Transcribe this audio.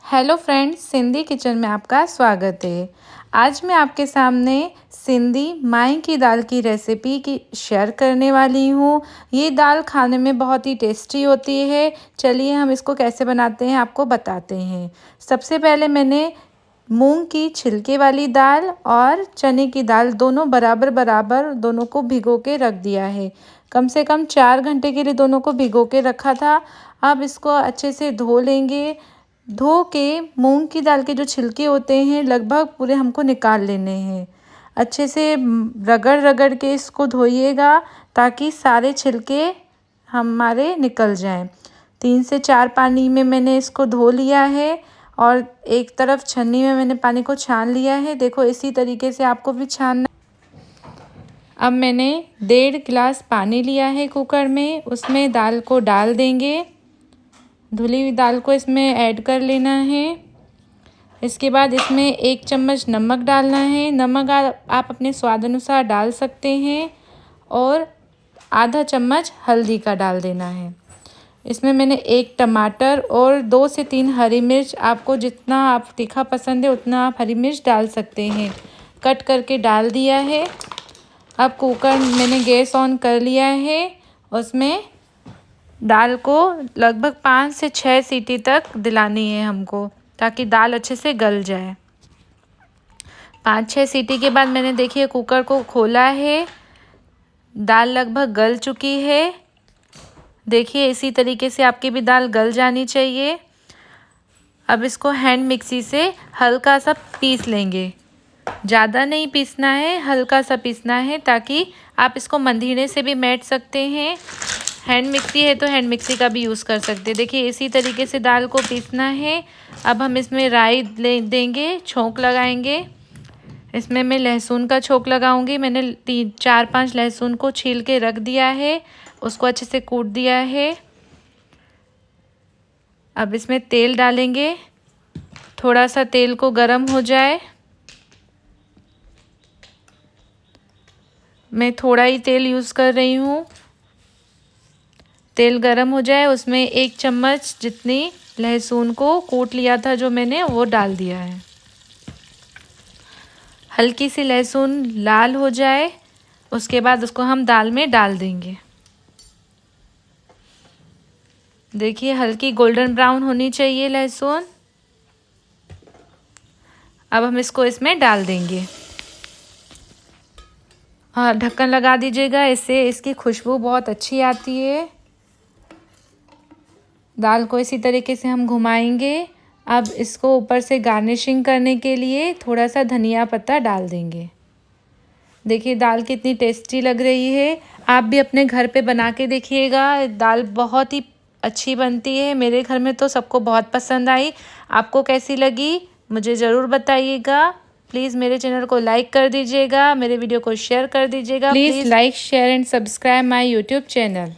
Hello friends, Sindhi kitchen में आपका स्वागत है। आज मैं आपके सामने सिंधी माई की दाल की रेसिपी की शेयर करने वाली हूँ। ये दाल खाने में बहुत ही टेस्टी होती है। चलिए हम इसको कैसे बनाते हैं आपको बताते हैं। सबसे पहले मैंने मूंग की छिलके वाली दाल और चने की दाल दोनों बराबर बराबर दोनों को भिगो के रख दिया है। कम से कम 4 घंटे के लिए दोनों को भिगो के रखा था। अब इसको अच्छे से धो लेंगे। धो के मूंग की दाल के जो छिलके होते हैं लगभग पूरे हमको निकाल लेने हैं। अच्छे से रगड़ रगड़ के इसको धोइएगा ताकि सारे छिलके हमारे निकल जाएं। 3 से 4 पानी में मैंने इसको धो लिया है और एक तरफ छन्नी में मैंने पानी को छान लिया है। देखो इसी तरीके से आपको भी छानना। अब मैंने 1.5 गिलास पानी लिया है कुकर में, उसमें दाल को डाल देंगे। धुली हुई दाल को इसमें ऐड कर लेना है। इसके बाद इसमें 1 चम्मच नमक डालना है। नमक आप अपने स्वाद अनुसार डाल सकते हैं और आधा चम्मच हल्दी का डाल देना है। इसमें मैंने 1 टमाटर और 2 से 3 हरी मिर्च, आपको जितना आप तीखा पसंद है उतना आप हरी मिर्च डाल सकते हैं, कट करके डाल दिया है। अब कुकर मैंने गैस ऑन कर लिया है। उसमें दाल को लगभग 5 से 6 सीटी तक दिलानी है हमको, ताकि दाल अच्छे से गल जाए। 5-6 सीटी के बाद मैंने देखिए कुकर को खोला है। दाल लगभग गल चुकी है। देखिए इसी तरीके से आपकी भी दाल गल जानी चाहिए। अब इसको हैंड मिक्सी से हल्का सा पीस लेंगे। ज़्यादा नहीं पीसना है, हल्का सा पीसना है, ताकि आप इसको मंधीने से भी मैट सकते हैं। हैंड मिक्सी है तो हैंड मिक्सी का भी यूज़ कर सकते हैं। देखिए इसी तरीके से दाल को पीसना है। अब हम इसमें राई देंगे, छोंक लगाएंगे। इसमें मैं लहसुन का छोंक लगाऊंगी। मैंने 4-5 लहसुन को छील के रख दिया है, उसको अच्छे से कूट दिया है। अब इसमें तेल डालेंगे। थोड़ा सा तेल को गरम हो जाए, मैं थोड़ा ही तेल यूज़ कर रही हूँ। तेल गरम हो जाए, उसमें 1 चम्मच जितनी लहसुन को कूट लिया था जो मैंने, वो डाल दिया है। हल्की सी लहसुन लाल हो जाए, उसके बाद उसको हम दाल में डाल देंगे। देखिए हल्की गोल्डन ब्राउन होनी चाहिए लहसुन। अब हम इसको इसमें डाल देंगे। हाँ, ढक्कन लगा दीजिएगा, इससे इसकी खुशबू बहुत अच्छी आती है। दाल को इसी तरीके से हम घुमाएंगे। अब इसको ऊपर से गार्निशिंग करने के लिए थोड़ा सा धनिया पत्ता डाल देंगे। देखिए दाल कितनी टेस्टी लग रही है। आप भी अपने घर पे बना के देखिएगा। दाल बहुत ही अच्छी बनती है। मेरे घर में तो सबको बहुत पसंद आई। आपको कैसी लगी मुझे ज़रूर बताइएगा। प्लीज़ मेरे चैनल को लाइक कर दीजिएगा, मेरे वीडियो को शेयर कर दीजिएगा। Please like, share and subscribe my YouTube channel.